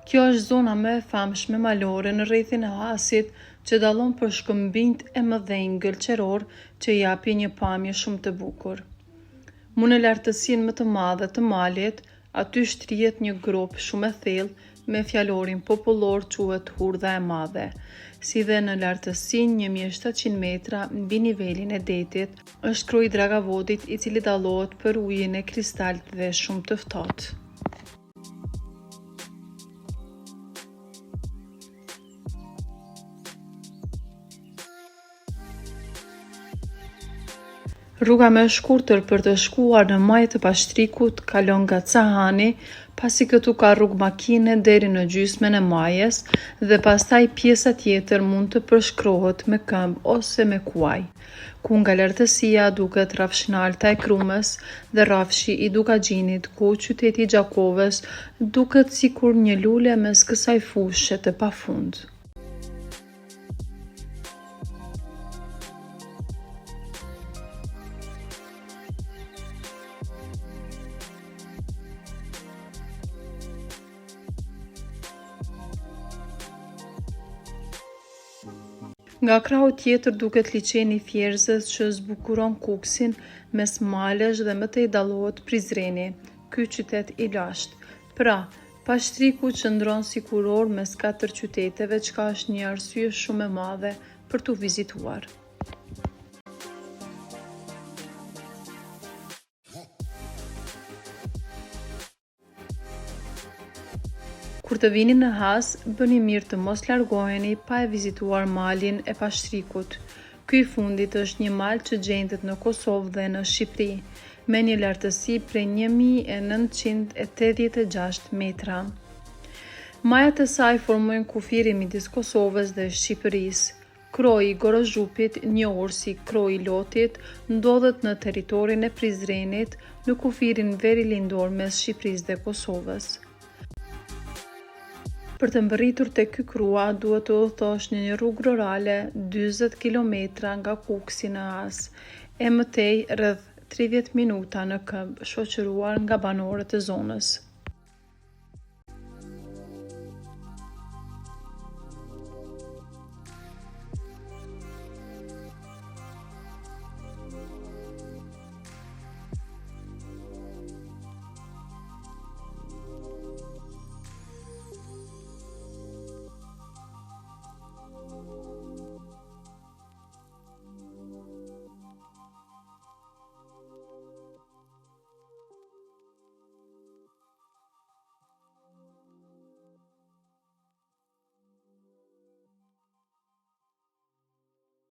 Kjo është zona më e famshme malore në rrethin e Hasit, që dallon për shkëmbinjt e mëdhenj gëlqeror që japi një pamje shumë të bukur. Mu në lartësinë më të madhe të malit, aty shtrihet një grop shumë e thellë me fjalorin popullor quhet Hurdha e Madhe, si dhe në lartësinë 1700 metra mbi nivelin e detit është kroji Dragavodit, i cili dallohet për ujin e kristalit dhe shumë të ftohtë. Rruga më e shkurtër për të shkuar në majë të Pashtrikut kalon nga Cahani, pasi këtu ka rrugë makine deri në gjysmën e majës dhe pastaj pjesa tjetër mund të përshkrohet me këmbë ose me kuaj, ku nga lartësia duket rrafshnalta e Krumës dhe rrafshi i Dukagjinit, ku qyteti i Gjakovës duket sikur një lule mes kësaj fushe të pafund. Nga krahu tjetër duket liçeni i Fierzës që zbukuron Kuksin mes malesh dhe mëtej dallohet Prizreni, ky qytet i lashtë. Pra, Pashtriku qëndron si kuror mes 4 qyteteve, çka është një arsye shumë e madhe për t'u vizituar. Kur të vini në Has, bëni mirë të mos largoheni pa e vizituar malin e Pashtrikut. Ky i fundit është një mal që gjendet në Kosovë dhe në Shqipëri, me një lartësi prej 1986 metra. Majat e saj formojnë kufirin midis Kosovës dhe Shqipërisë. Kroji i Gorozhupit, njohur si kroji i Lotit, ndodhet në territorin e Prizrenit, në kufirin verilindor mes Shqipërisë dhe Kosovës. Për të mbërritur tek ky krua, duhet të udhëtosh në një rrugë rurale 40 kilometra nga Kuksi në Has, e mëtej rreth 30 minuta në këmbë, shoqëruar nga banorët e zonës.